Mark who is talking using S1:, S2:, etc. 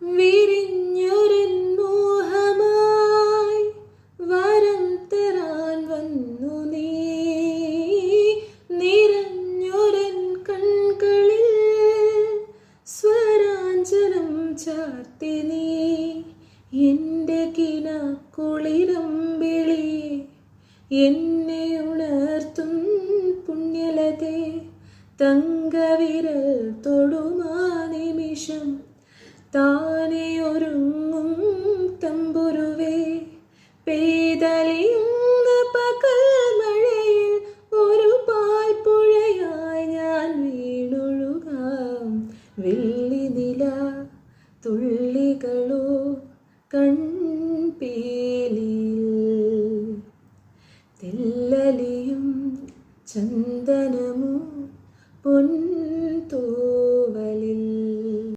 S1: വിരിഞ്ഞൊരൻ മോഹമായി വരം തരാൻ വന്നു നീ. നിറഞ്ഞൊരൻ കൺകളിൽ സ്വരാഞ്ജനം ചാർത്തി നീ. എൻ്റെ കിനാക്കുളിരമ്പിളിയെ എന്നെ ഉണർത്തും പുണ്യലതേ. തങ്കവിരൽ തൊടുമാ നിമിഷം താനെ ഒരുങ്ങും തമ്പുരുവേ. പെയ്തലിയുന്ന പകൽ മഴയിൽ ഒരു പാൽപ്പുഴയായി ഞാൻ വീണൊഴുകാം. വെള്ളിനില തുള്ളികളോ കൺപീലിയിൽ. തെല്ലലിയും ചന്ദനമോ പൊൻതൂവലിൽ.